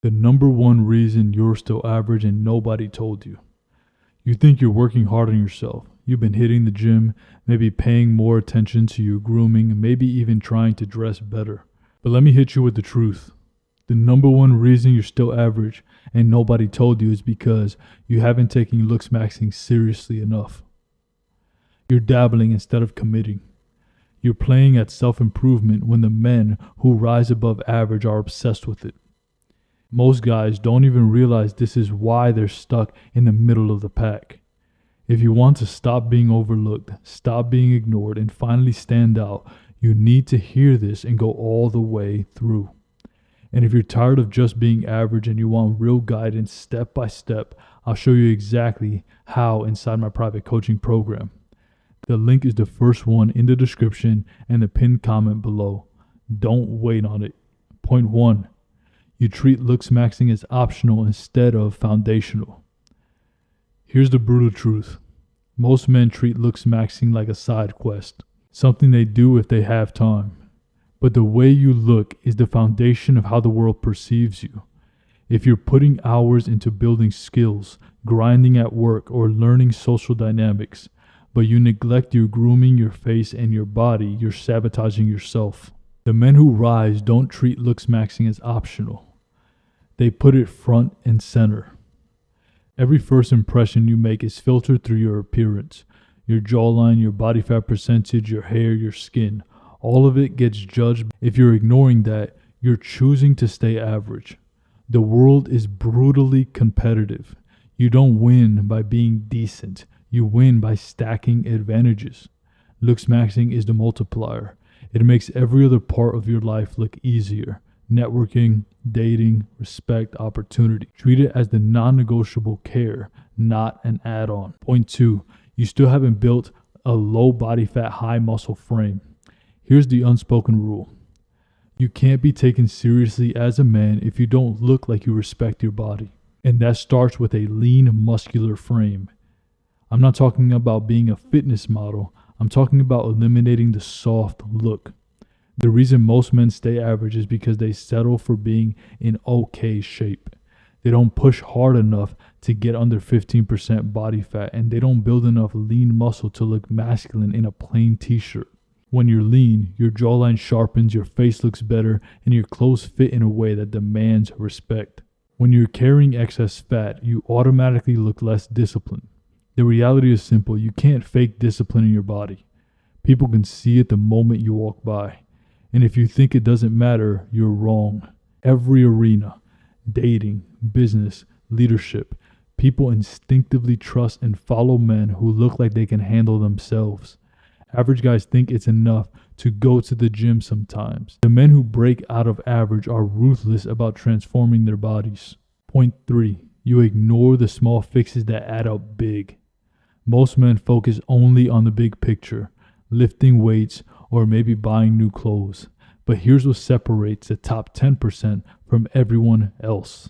The number one reason you're still average and nobody told you. You think you're working hard on yourself. You've been hitting the gym, maybe paying more attention to your grooming, maybe even trying to dress better. But let me hit you with the truth. The number one reason you're still average and nobody told you is because you haven't taken looks maxing seriously enough. You're dabbling instead of committing. You're playing at self-improvement when the men who rise above average are obsessed with it. Most guys don't even realize this is why they're stuck in the middle of the pack. If you want to stop being overlooked, stop being ignored, and finally stand out, you need to hear this and go all the way through. And if you're tired of just being average and you want real guidance step by step, I'll show you exactly how inside my private coaching program. The link is the first one in the description and the pinned comment below. Don't wait on it. Point 1. You treat looks maxing as optional instead of foundational. Here's the brutal truth. Most men treat looks maxing like a side quest, something they do if they have time. But the way you look is the foundation of how the world perceives you. If you're putting hours into building skills, grinding at work, or learning social dynamics, but you neglect your grooming, your face, and your body, you're sabotaging yourself. The men who rise don't treat looks maxing as optional. They put it front and center. Every first impression you make is filtered through your appearance, your jawline, your body fat percentage, your hair, your skin. All of it gets judged. If you're ignoring that, you're choosing to stay average. The world is brutally competitive. You don't win by being decent. You win by stacking advantages. Looks maxing is the multiplier. It makes every other part of your life look easier. Networking, dating, respect, opportunity. Treat it as the non-negotiable care, not an add-on. Point 2. You still haven't built a low body fat, high muscle frame. Here's the unspoken rule. You can't be taken seriously as a man if you don't look like you respect your body. And that starts with a lean, muscular frame. I'm not talking about being a fitness model. I'm talking about eliminating the soft look. The reason most men stay average is because they settle for being in okay shape. They don't push hard enough to get under 15% body fat, and they don't build enough lean muscle to look masculine in a plain t-shirt. When you're lean, your jawline sharpens, your face looks better, and your clothes fit in a way that demands respect. When you're carrying excess fat, you automatically look less disciplined. The reality is simple. You can't fake discipline in your body. People can see it the moment you walk by. And if you think it doesn't matter, you're wrong. Every arena, dating, business, leadership, people instinctively trust and follow men who look like they can handle themselves. Average guys think it's enough to go to the gym sometimes. The men who break out of average are ruthless about transforming their bodies. Point 3. You ignore the small fixes that add up big. Most men focus only on the big picture, lifting weights, or maybe buying new clothes. But here's what separates the top 10% from everyone else.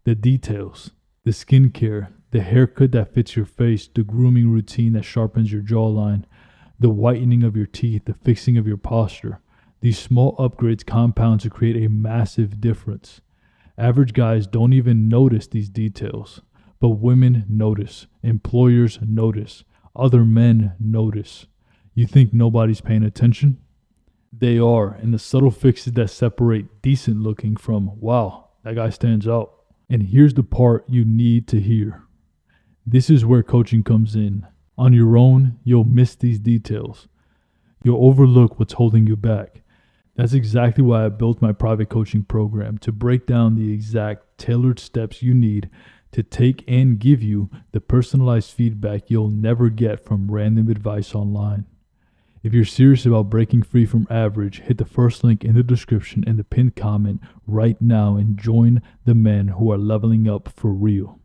The details. The skincare, the haircut that fits your face, the grooming routine that sharpens your jawline, the whitening of your teeth, the fixing of your posture. These small upgrades compound to create a massive difference. Average guys don't even notice these details, but women notice, employers notice, other men notice. You think nobody's paying attention? They are, and the subtle fixes that separate decent looking from, wow, that guy stands out. And here's the part you need to hear. This is where coaching comes in. On your own, you'll miss these details. You'll overlook what's holding you back. That's exactly why I built my private coaching program, to break down the exact tailored steps you need to take and give you the personalized feedback you'll never get from random advice online. If you're serious about breaking free from average, hit the first link in the description and the pinned comment right now and join the men who are leveling up for real.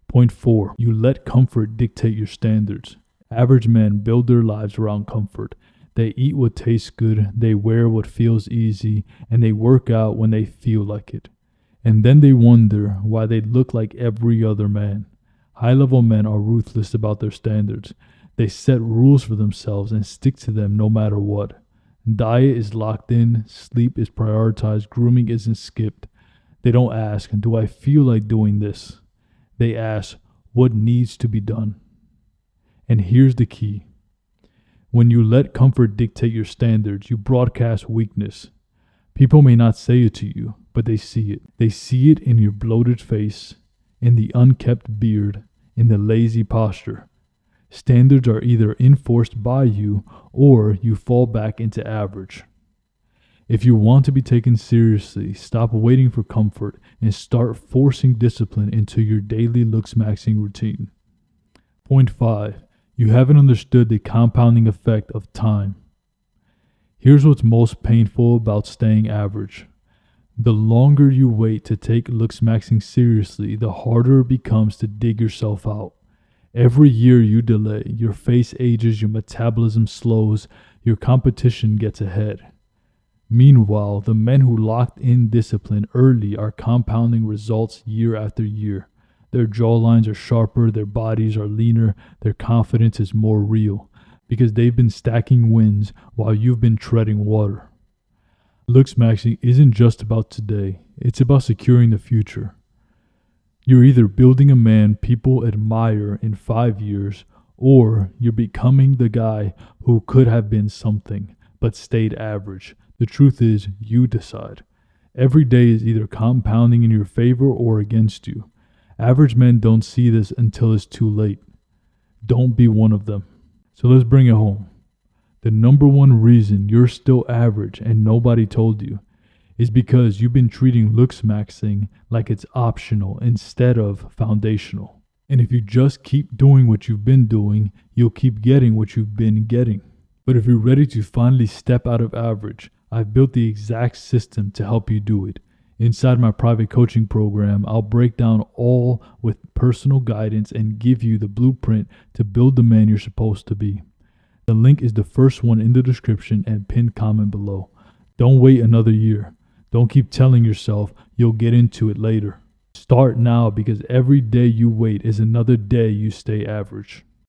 Point 4. You let comfort dictate your standards. Average men build their lives around comfort. They eat what tastes good, they wear what feels easy, and they work out when they feel like it. And then they wonder why they look like every other man. High-level men are ruthless about their standards. They set rules for themselves and stick to them no matter what. Diet is locked in, sleep is prioritized, grooming isn't skipped. They don't ask, do I feel like doing this? They ask, what needs to be done? And here's the key. When you let comfort dictate your standards, you broadcast weakness. People may not say it to you, but they see it. They see it in your bloated face, in the unkept beard, in the lazy posture. Standards are either enforced by you or you fall back into average. If you want to be taken seriously, stop waiting for comfort and start forcing discipline into your daily looks maxing routine. Point 5. You haven't understood the compounding effect of time. Here's what's most painful about staying average. The longer you wait to take looks maxing seriously, the harder it becomes to dig yourself out. Every year you delay, your face ages, your metabolism slows, your competition gets ahead. Meanwhile, the men who locked in discipline early are compounding results year after year. Their jawlines are sharper, their bodies are leaner, their confidence is more real, because they've been stacking wins while you've been treading water. Looks maxing isn't just about today, it's about securing the future. You're either building a man people admire in 5 years, or you're becoming the guy who could have been something, but stayed average. The truth is, you decide. Every day is either compounding in your favor or against you. Average men don't see this until it's too late. Don't be one of them. So let's bring it home. The number one reason you're still average and nobody told you is because you've been treating looks maxing like it's optional instead of foundational. And if you just keep doing what you've been doing, you'll keep getting what you've been getting. But if you're ready to finally step out of average, I've built the exact system to help you do it. Inside my private coaching program, I'll break down all with personal guidance and give you the blueprint to build the man you're supposed to be. The link is the first one in the description and pinned comment below. Don't wait another year. Don't keep telling yourself you'll get into it later. Start now, because every day you wait is another day you stay average.